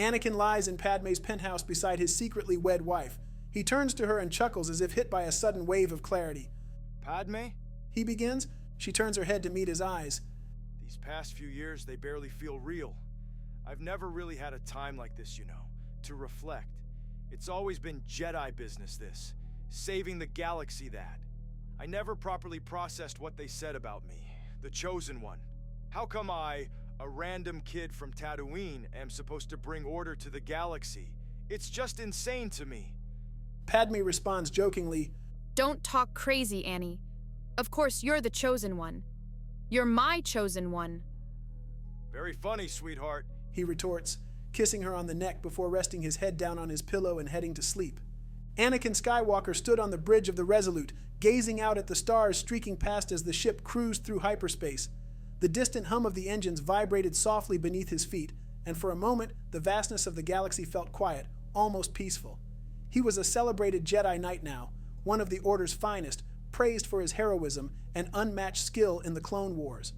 Anakin lies in Padme's penthouse beside his secretly wed wife. He turns to her and chuckles as if hit by a sudden wave of clarity. Padme? He begins. She turns her head to meet his eyes. These past few years, they barely feel real. I've never really had a time like this, to reflect. It's always been Jedi business, this. Saving the galaxy, that. I never properly processed what they said about me, the Chosen One. How come I, a random kid from Tatooine, am supposed to bring order to the galaxy? It's just insane to me. Padme responds jokingly, Don't talk crazy, Annie. Of course, you're the Chosen One. You're my Chosen One. Very funny, sweetheart, he retorts, kissing her on the neck before resting his head down on his pillow and heading to sleep. Anakin Skywalker stood on the bridge of the Resolute, gazing out at the stars streaking past as the ship cruised through hyperspace. The distant hum of the engines vibrated softly beneath his feet, and for a moment, the vastness of the galaxy felt quiet, almost peaceful. He was a celebrated Jedi Knight now, one of the Order's finest, praised for his heroism and unmatched skill in the Clone Wars.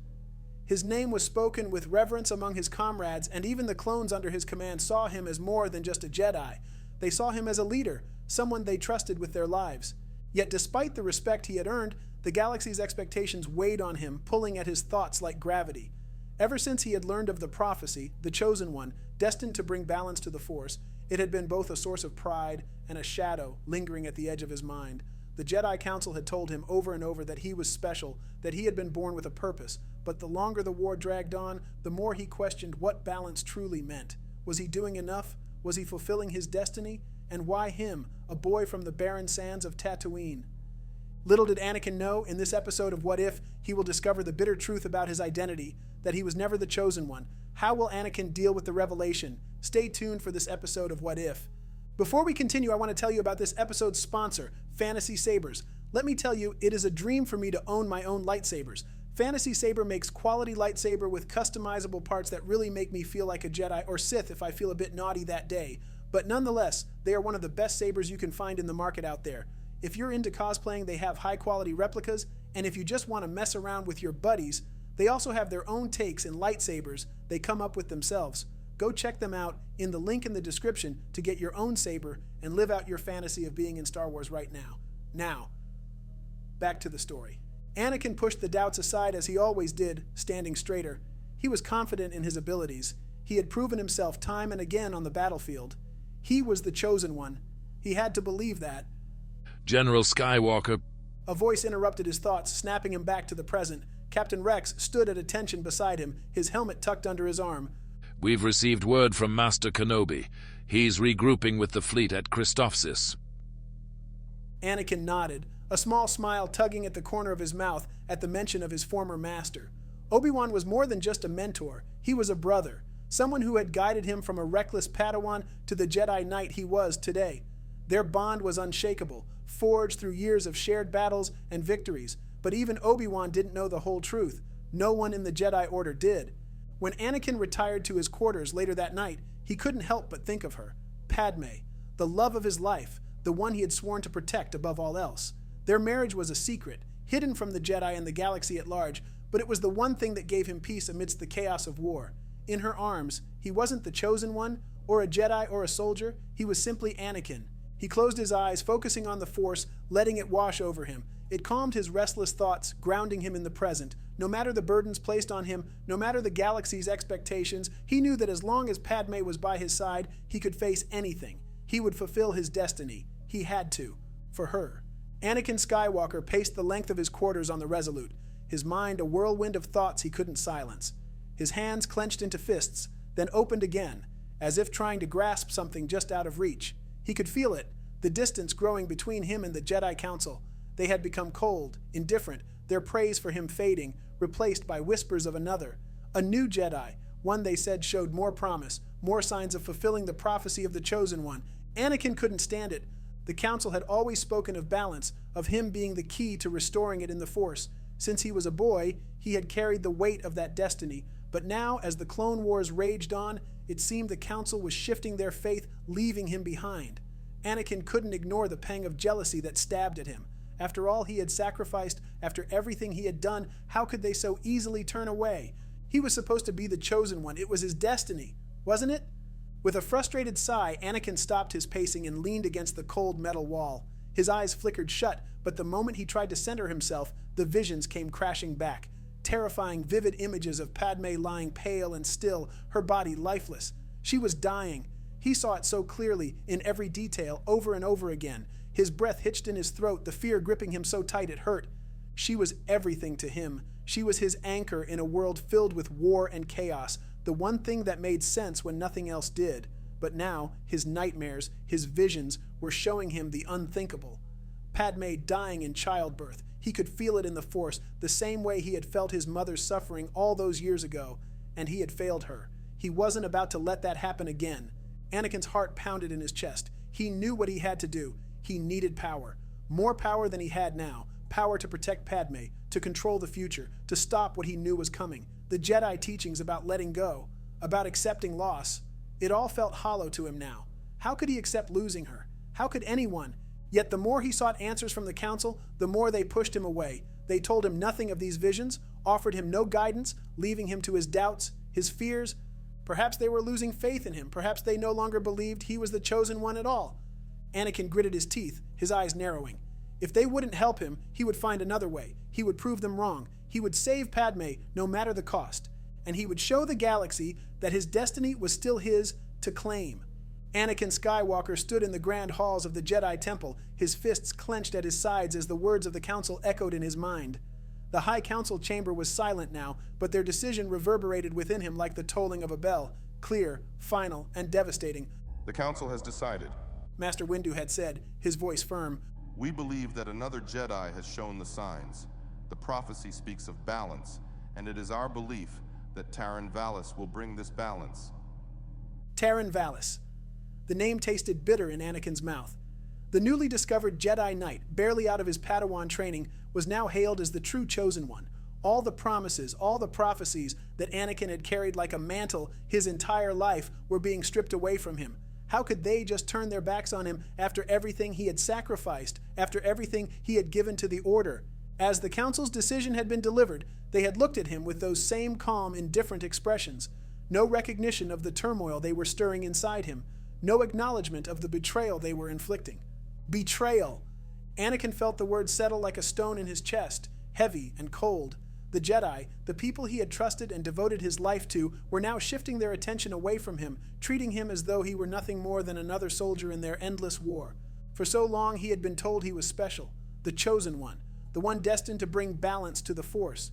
His name was spoken with reverence among his comrades, and even the clones under his command saw him as more than just a Jedi. They saw him as a leader, someone they trusted with their lives. Yet despite the respect he had earned, the galaxy's expectations weighed on him, pulling at his thoughts like gravity. Ever since he had learned of the prophecy, the Chosen One, destined to bring balance to the Force, it had been both a source of pride and a shadow lingering at the edge of his mind. The Jedi Council had told him over and over that he was special, that he had been born with a purpose, but the longer the war dragged on, the more he questioned what balance truly meant. Was he doing enough? Was he fulfilling his destiny? And why him, a boy from the barren sands of Tatooine? Little did Anakin know, in this episode of What If, he will discover the bitter truth about his identity, that he was never the Chosen One. How will Anakin deal with the revelation? Stay tuned for this episode of What If. Before we continue, I want to tell you about this episode's sponsor, Fantasy Sabers. Let me tell you, it is a dream for me to own my own lightsabers. Fantasy Saber makes quality lightsaber with customizable parts that really make me feel like a Jedi or Sith if I feel a bit naughty that day. But nonetheless, they are one of the best sabers you can find in the market out there. If you're into cosplaying, they have high-quality replicas, and if you just want to mess around with your buddies, they also have their own takes in lightsabers they come up with themselves. Go check them out in the link in the description to get your own saber and live out your fantasy of being in Star Wars right now. Now, back to the story. Anakin pushed the doubts aside as he always did, standing straighter. He was confident in his abilities. He had proven himself time and again on the battlefield. He was the Chosen One. He had to believe that. General Skywalker. A voice interrupted his thoughts, snapping him back to the present. Captain Rex stood at attention beside him, his helmet tucked under his arm. We've received word from Master Kenobi. He's regrouping with the fleet at Christophsis. Anakin nodded, a small smile tugging at the corner of his mouth at the mention of his former master. Obi-Wan was more than just a mentor. He was a brother, someone who had guided him from a reckless Padawan to the Jedi Knight he was today. Their bond was unshakable, forged through years of shared battles and victories. But even Obi-Wan didn't know the whole truth. No one in the Jedi Order did. When Anakin retired to his quarters later that night, he couldn't help but think of her, Padme, the love of his life, the one he had sworn to protect above all else. Their marriage was a secret, hidden from the Jedi and the galaxy at large, but it was the one thing that gave him peace amidst the chaos of war. In her arms, he wasn't the Chosen One, or a Jedi or a soldier, he was simply Anakin. He closed his eyes, focusing on the Force, letting it wash over him. It calmed his restless thoughts, grounding him in the present. No matter the burdens placed on him, no matter the galaxy's expectations, he knew that as long as Padme was by his side, he could face anything. He would fulfill his destiny. He had to. For her. Anakin Skywalker paced the length of his quarters on the Resolute, his mind a whirlwind of thoughts he couldn't silence. His hands clenched into fists, then opened again, as if trying to grasp something just out of reach. He could feel it, the distance growing between him and the Jedi Council. They had become cold, indifferent, their praise for him fading, replaced by whispers of another. A new Jedi, one they said showed more promise, more signs of fulfilling the prophecy of the Chosen One. Anakin couldn't stand it. The Council had always spoken of balance, of him being the key to restoring it in the Force. Since he was a boy, he had carried the weight of that destiny. But now, as the Clone Wars raged on, it seemed the Council was shifting their faith, leaving him behind. Anakin couldn't ignore the pang of jealousy that stabbed at him. After all he had sacrificed, after everything he had done, how could they so easily turn away? He was supposed to be the Chosen One. It was his destiny, wasn't it? With a frustrated sigh, Anakin stopped his pacing and leaned against the cold metal wall. His eyes flickered shut, but the moment he tried to center himself, the visions came crashing back. Terrifying, vivid images of Padme lying pale and still, her body lifeless. She was dying. He saw it so clearly, in every detail, over and over again. His breath hitched in his throat, the fear gripping him so tight it hurt. She was everything to him. She was his anchor in a world filled with war and chaos, the one thing that made sense when nothing else did. But now, his nightmares, his visions, were showing him the unthinkable. Padme dying in childbirth. He could feel it in the Force, the same way he had felt his mother's suffering all those years ago, and he had failed her. He wasn't about to let that happen again. Anakin's heart pounded in his chest. He knew what he had to do. He needed power. More power than he had now. Power to protect Padme, to control the future, to stop what he knew was coming. The Jedi teachings about letting go, about accepting loss. It all felt hollow to him now. How could he accept losing her? How could anyone? Yet the more he sought answers from the Council, the more they pushed him away. They told him nothing of these visions, offered him no guidance, leaving him to his doubts, his fears. Perhaps they were losing faith in him. Perhaps they no longer believed he was the chosen one at all. Anakin gritted his teeth, his eyes narrowing. If they wouldn't help him, he would find another way. He would prove them wrong. He would save Padme, no matter the cost. And he would show the galaxy that his destiny was still his to claim. Anakin Skywalker stood in the grand halls of the Jedi Temple, his fists clenched at his sides as the words of the Council echoed in his mind. The High Council chamber was silent now, but their decision reverberated within him like the tolling of a bell, clear, final, and devastating. The Council has decided. Master Windu had said, his voice firm. We believe that another Jedi has shown the signs. The prophecy speaks of balance, and it is our belief that Taron Vallis will bring this balance. Taron Vallis. The name tasted bitter in Anakin's mouth. The newly discovered Jedi Knight, barely out of his Padawan training, was now hailed as the true chosen one. All the promises, all the prophecies that Anakin had carried like a mantle his entire life were being stripped away from him. How could they just turn their backs on him after everything he had sacrificed, after everything he had given to the Order? As the Council's decision had been delivered, they had looked at him with those same calm, indifferent expressions. No recognition of the turmoil they were stirring inside him. No acknowledgement of the betrayal they were inflicting. Betrayal! Anakin felt the word settle like a stone in his chest, heavy and cold. The Jedi, the people he had trusted and devoted his life to, were now shifting their attention away from him, treating him as though he were nothing more than another soldier in their endless war. For so long he had been told he was special, the chosen one, the one destined to bring balance to the Force.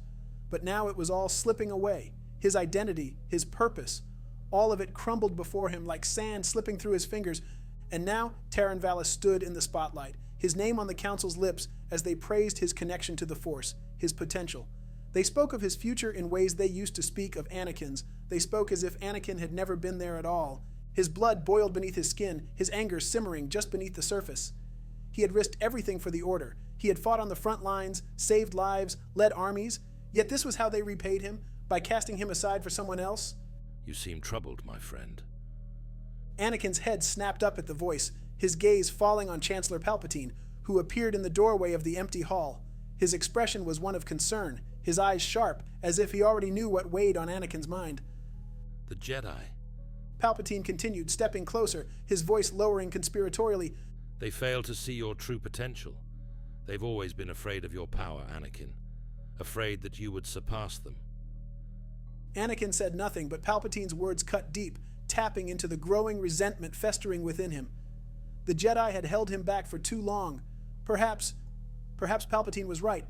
But now it was all slipping away. His identity, his purpose, all of it crumbled before him like sand slipping through his fingers. And now Taron Vallis stood in the spotlight, his name on the Council's lips as they praised his connection to the Force, his potential. They spoke of his future in ways they used to speak of Anakin's. They spoke as if Anakin had never been there at all. His blood boiled beneath his skin, his anger simmering just beneath the surface. He had risked everything for the Order. He had fought on the front lines, saved lives, led armies. Yet this was how they repaid him, by casting him aside for someone else. You seem troubled, my friend. Anakin's head snapped up at the voice, his gaze falling on Chancellor Palpatine, who appeared in the doorway of the empty hall. His expression was one of concern, his eyes sharp, as if he already knew what weighed on Anakin's mind. The Jedi. Palpatine continued, stepping closer, his voice lowering conspiratorially. They fail to see your true potential. They've always been afraid of your power, Anakin. Afraid that you would surpass them. Anakin said nothing, but Palpatine's words cut deep, tapping into the growing resentment festering within him. The Jedi had held him back for too long. Perhaps Palpatine was right.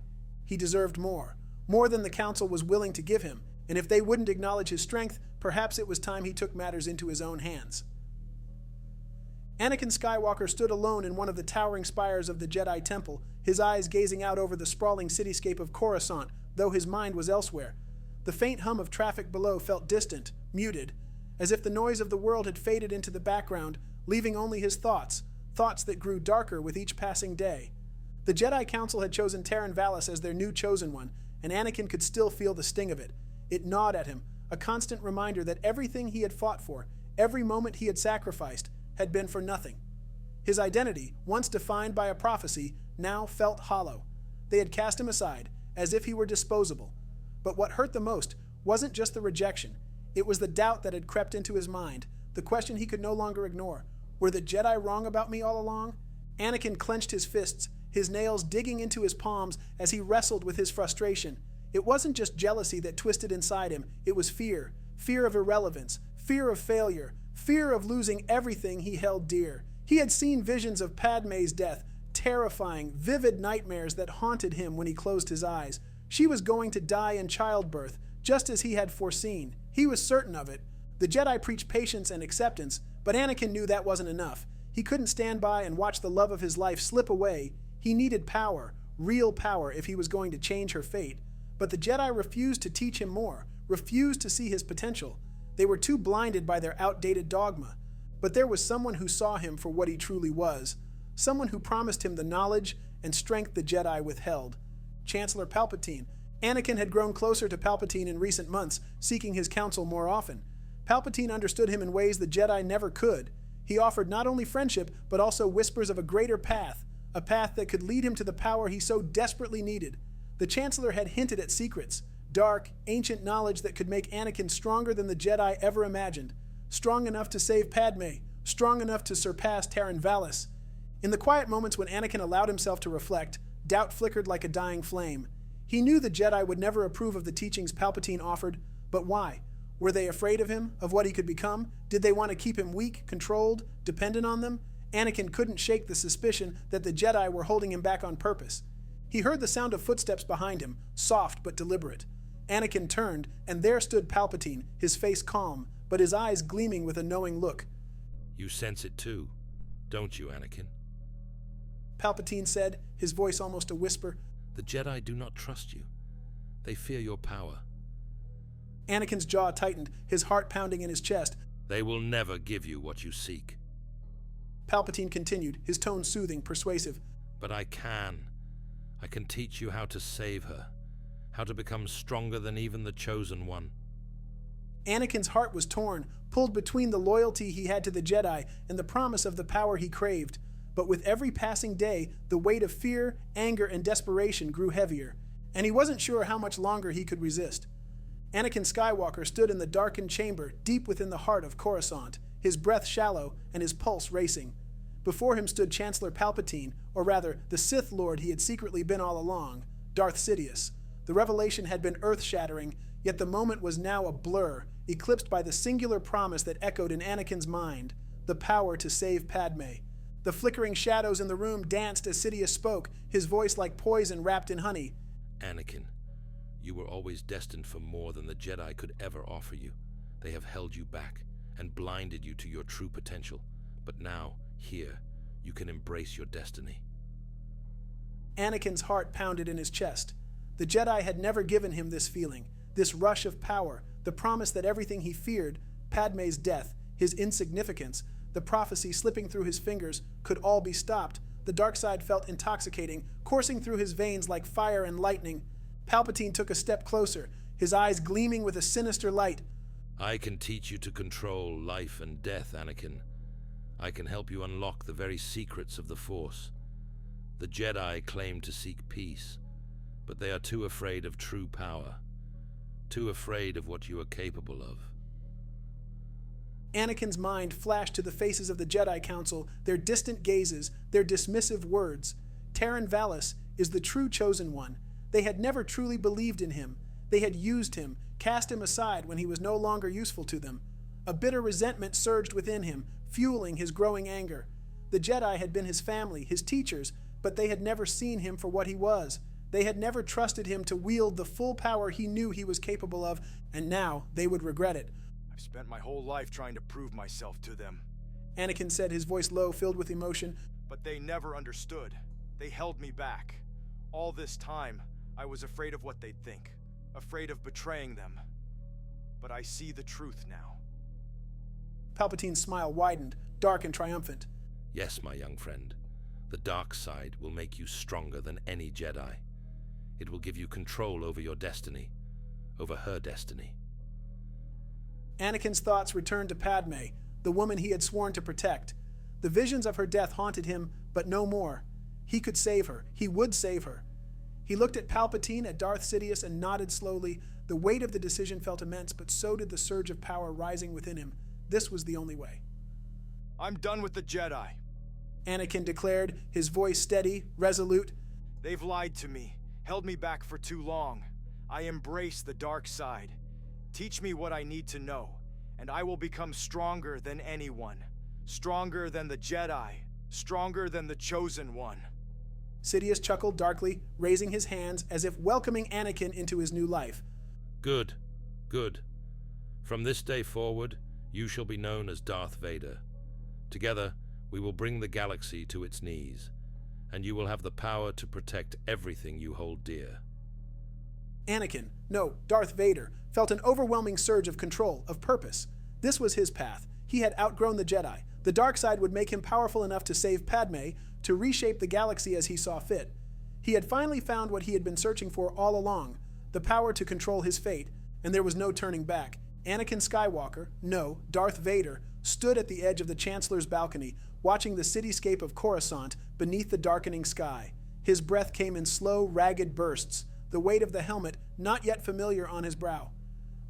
He deserved more than the Council was willing to give him, and if they wouldn't acknowledge his strength, perhaps it was time he took matters into his own hands. Anakin Skywalker stood alone in one of the towering spires of the Jedi Temple, his eyes gazing out over the sprawling cityscape of Coruscant, though his mind was elsewhere. The faint hum of traffic below felt distant, muted, as if the noise of the world had faded into the background, leaving only his thoughts that grew darker with each passing day. The Jedi Council had chosen Taron Vallis as their new chosen one, and Anakin could still feel the sting of it. It gnawed at him, a constant reminder that everything he had fought for, every moment he had sacrificed, had been for nothing. His identity, once defined by a prophecy, now felt hollow. They had cast him aside, as if he were disposable. But what hurt the most wasn't just the rejection. It was the doubt that had crept into his mind, the question he could no longer ignore. Were the Jedi wrong about me all along? Anakin clenched his fists, his nails digging into his palms as he wrestled with his frustration. It wasn't just jealousy that twisted inside him, it was fear. Fear of irrelevance, fear of failure, fear of losing everything he held dear. He had seen visions of Padmé's death, terrifying, vivid nightmares that haunted him when he closed his eyes. She was going to die in childbirth, just as he had foreseen. He was certain of it. The Jedi preached patience and acceptance, but Anakin knew that wasn't enough. He couldn't stand by and watch the love of his life slip away. He needed power, real power, if he was going to change her fate. But the Jedi refused to teach him more, refused to see his potential. They were too blinded by their outdated dogma. But there was someone who saw him for what he truly was, someone who promised him the knowledge and strength the Jedi withheld. Chancellor Palpatine. Anakin had grown closer to Palpatine in recent months, seeking his counsel more often. Palpatine understood him in ways the Jedi never could. He offered not only friendship, but also whispers of a greater path, a path that could lead him to the power he so desperately needed. The Chancellor had hinted at secrets, dark, ancient knowledge that could make Anakin stronger than the Jedi ever imagined, strong enough to save Padmé, strong enough to surpass Taron Vallis. In the quiet moments when Anakin allowed himself to reflect, doubt flickered like a dying flame. He knew the Jedi would never approve of the teachings Palpatine offered, but why? Were they afraid of him, of what he could become? Did they want to keep him weak, controlled, dependent on them? Anakin couldn't shake the suspicion that the Jedi were holding him back on purpose. He heard the sound of footsteps behind him, soft but deliberate. Anakin turned, and there stood Palpatine, his face calm, but his eyes gleaming with a knowing look. You sense it too, don't you, Anakin? Palpatine said, his voice almost a whisper. The Jedi do not trust you. They fear your power. Anakin's jaw tightened, his heart pounding in his chest. They will never give you what you seek. Palpatine continued, his tone soothing, persuasive. But I can. I can teach you how to save her, how to become stronger than even the Chosen One. Anakin's heart was torn, pulled between the loyalty he had to the Jedi and the promise of the power he craved. But with every passing day, the weight of fear, anger, and desperation grew heavier, and he wasn't sure how much longer he could resist. Anakin Skywalker stood in the darkened chamber deep within the heart of Coruscant, his breath shallow and his pulse racing. Before him stood Chancellor Palpatine, or rather, the Sith Lord he had secretly been all along, Darth Sidious. The revelation had been earth-shattering, yet the moment was now a blur, eclipsed by the singular promise that echoed in Anakin's mind, the power to save Padmé. The flickering shadows in the room danced as Sidious spoke, his voice like poison wrapped in honey. Anakin, you were always destined for more than the Jedi could ever offer you. They have held you back and blinded you to your true potential. But now, here, you can embrace your destiny. Anakin's heart pounded in his chest. The Jedi had never given him this feeling, this rush of power, the promise that everything he feared, Padmé's death, his insignificance, the prophecy slipping through his fingers, could all be stopped. The dark side felt intoxicating, coursing through his veins like fire and lightning. Palpatine took a step closer, his eyes gleaming with a sinister light. I can teach you to control life and death, Anakin. I can help you unlock the very secrets of the Force. The Jedi claim to seek peace, but they are too afraid of true power, too afraid of what you are capable of. Anakin's mind flashed to the faces of the Jedi Council, their distant gazes, their dismissive words. Taron Vallis is the true Chosen One. They had never truly believed in him. They had used him, cast him aside when he was no longer useful to them. A bitter resentment surged within him, fueling his growing anger. The Jedi had been his family, his teachers, but they had never seen him for what he was. They had never trusted him to wield the full power he knew he was capable of, and now they would regret it. I've spent my whole life trying to prove myself to them. Anakin said, his voice low, filled with emotion. But they never understood. They held me back. All this time, I was afraid of what they'd think, afraid of betraying them. But I see the truth now. Palpatine's smile widened, dark and triumphant. Yes, my young friend. The dark side will make you stronger than any Jedi. It will give you control over your destiny, over her destiny. Anakin's thoughts returned to Padmé, the woman he had sworn to protect. The visions of her death haunted him, but no more. He could save her. He would save her. He looked at Palpatine, at Darth Sidious, and nodded slowly. The weight of the decision felt immense, but so did the surge of power rising within him. This was the only way. I'm done with the Jedi. Anakin declared, his voice steady, resolute. They've lied to me, held me back for too long. I embrace the dark side. Teach me what I need to know, and I will become stronger than anyone. Stronger than the Jedi. Stronger than the Chosen One. Sidious chuckled darkly, raising his hands as if welcoming Anakin into his new life. Good, good. From this day forward, you shall be known as Darth Vader. Together, we will bring the galaxy to its knees, and you will have the power to protect everything you hold dear. Anakin, no, Darth Vader, felt an overwhelming surge of control, of purpose. This was his path. He had outgrown the Jedi. The dark side would make him powerful enough to save Padme, to reshape the galaxy as he saw fit. He had finally found what he had been searching for all along, the power to control his fate, and there was no turning back. Anakin Skywalker, no, Darth Vader, stood at the edge of the Chancellor's balcony, watching the cityscape of Coruscant beneath the darkening sky. His breath came in slow, ragged bursts, the weight of the helmet not yet familiar on his brow.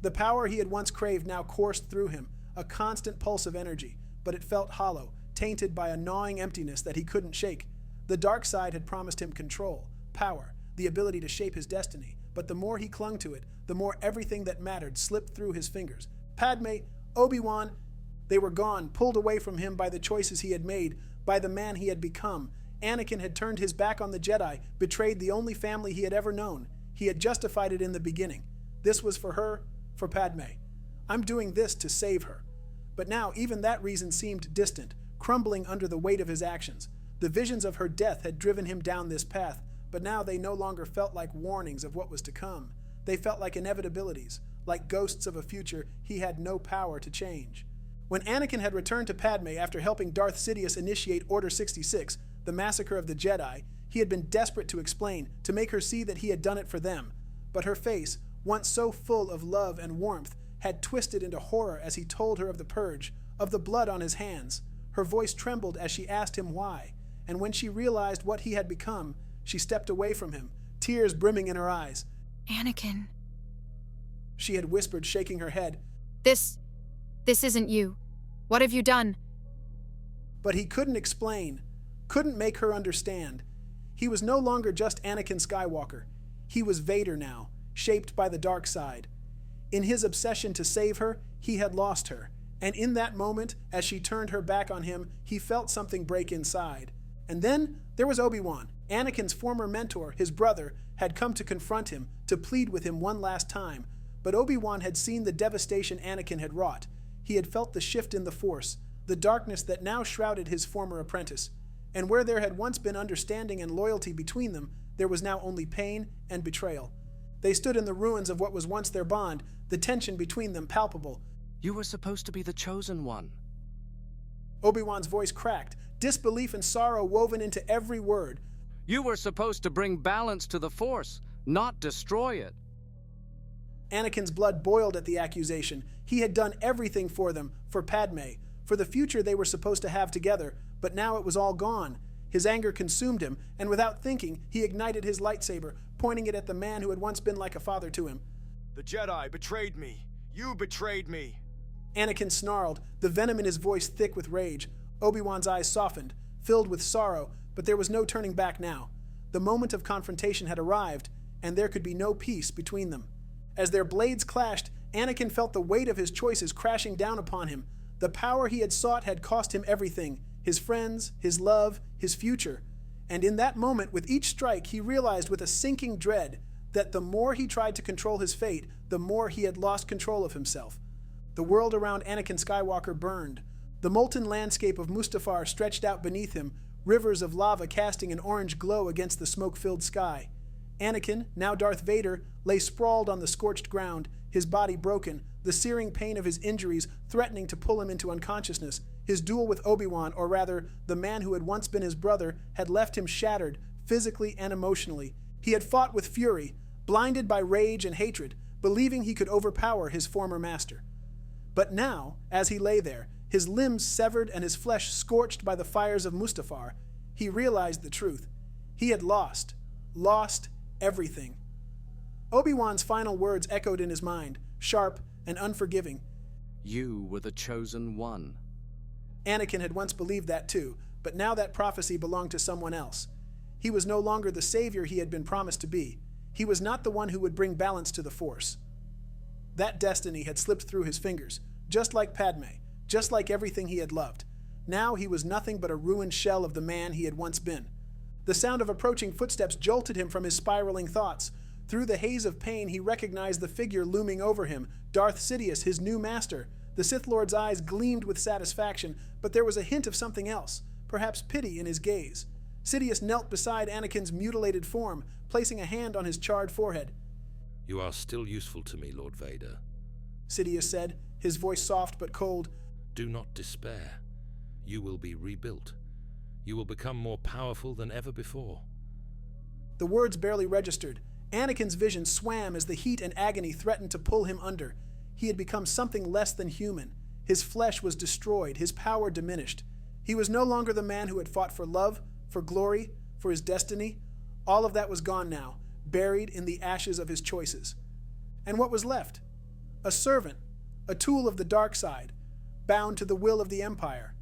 The power he had once craved now coursed through him, a constant pulse of energy, but it felt hollow, tainted by a gnawing emptiness that he couldn't shake. The dark side had promised him control, power, the ability to shape his destiny, but the more he clung to it, the more everything that mattered slipped through his fingers. Padme, Obi-Wan, they were gone, pulled away from him by the choices he had made, by the man he had become. Anakin had turned his back on the Jedi, betrayed the only family he had ever known. He had justified it in the beginning. This was for her, for Padme. I'm doing this to save her. But now even that reason seemed distant, crumbling under the weight of his actions. The visions of her death had driven him down this path, but now they no longer felt like warnings of what was to come. They felt like inevitabilities, like ghosts of a future he had no power to change. When Anakin had returned to Padme after helping Darth Sidious initiate Order 66, the massacre of the Jedi, he had been desperate to explain, to make her see that he had done it for them. But her face, once so full of love and warmth, had twisted into horror as he told her of the purge, of the blood on his hands. Her voice trembled as she asked him why, and when she realized what he had become, she stepped away from him, tears brimming in her eyes. Anakin. She had whispered, shaking her head. This isn't you. What have you done? But he couldn't explain, couldn't make her understand. He was no longer just Anakin Skywalker. He was Vader now, shaped by the dark side. In his obsession to save her, he had lost her. And in that moment, as she turned her back on him, he felt something break inside. And then there was Obi-Wan. Anakin's former mentor, his brother, had come to confront him, to plead with him one last time. But Obi-Wan had seen the devastation Anakin had wrought. He had felt the shift in the Force, the darkness that now shrouded his former apprentice. And where there had once been understanding and loyalty between them, there was now only pain and betrayal. They stood in the ruins of what was once their bond, the tension between them palpable. You were supposed to be the chosen one. Obi-Wan's voice cracked, disbelief and sorrow woven into every word. You were supposed to bring balance to the Force, not destroy it. Anakin's blood boiled at the accusation. He had done everything for them, for Padme, for the future they were supposed to have together, but now it was all gone. His anger consumed him, and without thinking, he ignited his lightsaber, pointing it at the man who had once been like a father to him. The Jedi betrayed me. You betrayed me. Anakin snarled, the venom in his voice thick with rage. Obi-Wan's eyes softened, filled with sorrow, but there was no turning back now. The moment of confrontation had arrived, and there could be no peace between them. As their blades clashed, Anakin felt the weight of his choices crashing down upon him. The power he had sought had cost him everything, his friends, his love, his future. And in that moment, with each strike, he realized with a sinking dread that the more he tried to control his fate, the more he had lost control of himself. The world around Anakin Skywalker burned. The molten landscape of Mustafar stretched out beneath him, rivers of lava casting an orange glow against the smoke-filled sky. Anakin, now Darth Vader, lay sprawled on the scorched ground, his body broken, the searing pain of his injuries threatening to pull him into unconsciousness. His duel with Obi-Wan, or rather, the man who had once been his brother, had left him shattered, physically and emotionally. He had fought with fury, blinded by rage and hatred, believing he could overpower his former master. But now, as he lay there, his limbs severed and his flesh scorched by the fires of Mustafar, he realized the truth. He had lost everything. Obi-Wan's final words echoed in his mind, sharp and unforgiving. You were the chosen one. Anakin had once believed that too, but now that prophecy belonged to someone else. He was no longer the savior he had been promised to be. He was not the one who would bring balance to the Force. That destiny had slipped through his fingers, just like Padme, just like everything he had loved. Now he was nothing but a ruined shell of the man he had once been. The sound of approaching footsteps jolted him from his spiraling thoughts. Through the haze of pain, he recognized the figure looming over him, Darth Sidious, his new master. The Sith Lord's eyes gleamed with satisfaction, but there was a hint of something else, perhaps pity in his gaze. Sidious knelt beside Anakin's mutilated form, placing a hand on his charred forehead. You are still useful to me, Lord Vader. Sidious said, his voice soft but cold. Do not despair. You will be rebuilt. You will become more powerful than ever before. The words barely registered. Anakin's vision swam as the heat and agony threatened to pull him under. He had become something less than human. His flesh was destroyed, his power diminished. He was no longer the man who had fought for love, for glory, for his destiny. All of that was gone now, buried in the ashes of his choices. And what was left? A servant, a tool of the dark side, bound to the will of the Empire.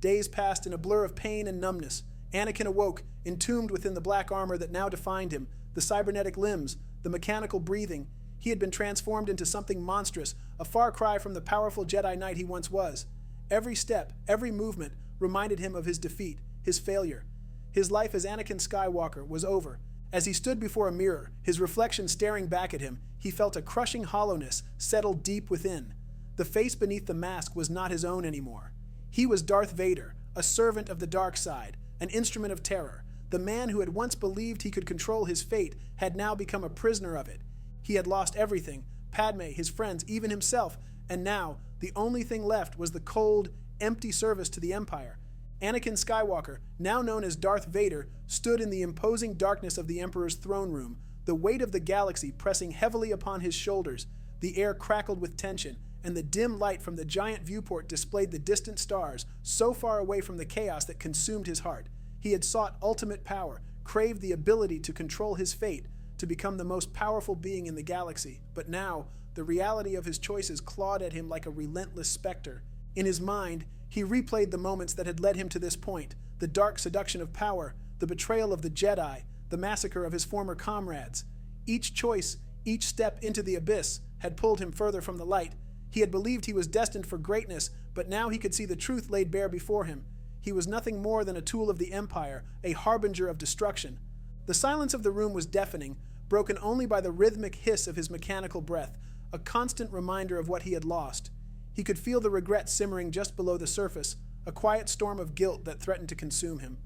Days passed in a blur of pain and numbness. Anakin awoke, entombed within the black armor that now defined him, the cybernetic limbs, the mechanical breathing. He had been transformed into something monstrous, a far cry from the powerful Jedi Knight he once was. Every step, every movement reminded him of his defeat, his failure. His life as Anakin Skywalker was over. As he stood before a mirror, his reflection staring back at him, he felt a crushing hollowness settle deep within. The face beneath the mask was not his own anymore. He was Darth Vader, a servant of the dark side, an instrument of terror. The man who had once believed he could control his fate had now become a prisoner of it. He had lost everything, Padme, his friends, even himself, and now the only thing left was the cold, empty service to the Empire. Anakin Skywalker, now known as Darth Vader, stood in the imposing darkness of the Emperor's throne room, the weight of the galaxy pressing heavily upon his shoulders. The air crackled with tension, and the dim light from the giant viewport displayed the distant stars, so far away from the chaos that consumed his heart. He had sought ultimate power, craved the ability to control his fate, to become the most powerful being in the galaxy. But now, the reality of his choices clawed at him like a relentless specter. In his mind, he replayed the moments that had led him to this point, the dark seduction of power, the betrayal of the Jedi, the massacre of his former comrades. Each choice, each step into the abyss, had pulled him further from the light. He had believed he was destined for greatness, but now he could see the truth laid bare before him. He was nothing more than a tool of the Empire, a harbinger of destruction. The silence of the room was deafening, broken only by the rhythmic hiss of his mechanical breath, a constant reminder of what he had lost. He could feel the regret simmering just below the surface, a quiet storm of guilt that threatened to consume him.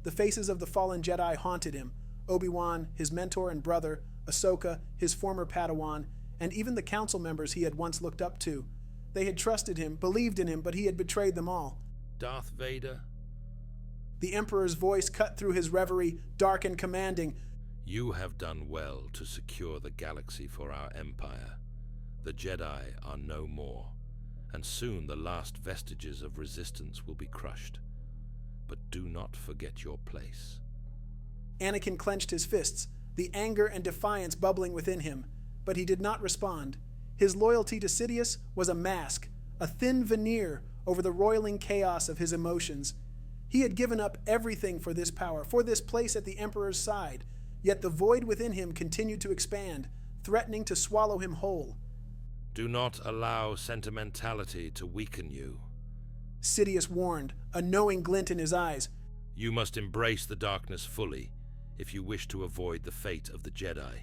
The faces of the fallen Jedi haunted him, Obi-Wan, his mentor and brother, Ahsoka, his former Padawan, and even the council members he had once looked up to. They had trusted him, believed in him, but he had betrayed them all. Darth Vader? The Emperor's voice cut through his reverie, dark and commanding. You have done well to secure the galaxy for our empire. The Jedi are no more, and soon the last vestiges of resistance will be crushed. But do not forget your place. Anakin clenched his fists, the anger and defiance bubbling within him, but he did not respond. His loyalty to Sidious was a mask, a thin veneer over the roiling chaos of his emotions. He had given up everything for this power, for this place at the Emperor's side, yet the void within him continued to expand, threatening to swallow him whole. Do not allow sentimentality to weaken you. Sidious warned, a knowing glint in his eyes. You must embrace the darkness fully if you wish to avoid the fate of the Jedi.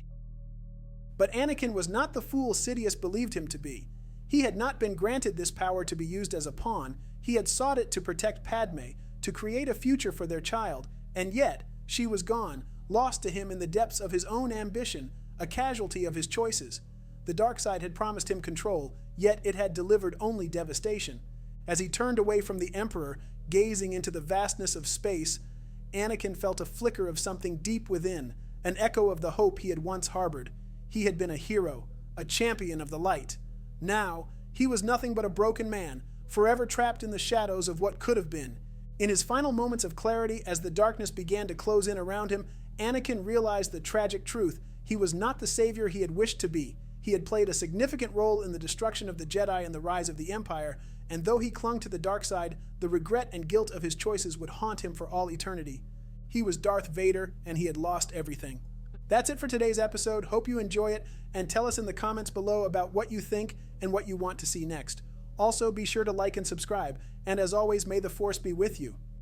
But Anakin was not the fool Sidious believed him to be. He had not been granted this power to be used as a pawn. He had sought it to protect Padme, to create a future for their child, and yet she was gone, lost to him in the depths of his own ambition, a casualty of his choices. The dark side had promised him control, yet it had delivered only devastation. As he turned away from the Emperor, gazing into the vastness of space, Anakin felt a flicker of something deep within, an echo of the hope he had once harbored. He had been a hero, a champion of the light. Now, he was nothing but a broken man, forever trapped in the shadows of what could have been. In his final moments of clarity, as the darkness began to close in around him, Anakin realized the tragic truth. He was not the savior he had wished to be. He had played a significant role in the destruction of the Jedi and the rise of the Empire, and though he clung to the dark side, the regret and guilt of his choices would haunt him for all eternity. He was Darth Vader, and he had lost everything. That's it for today's episode. Hope you enjoy it, and tell us in the comments below about what you think and what you want to see next. Also, be sure to like and subscribe, and as always, may the Force be with you.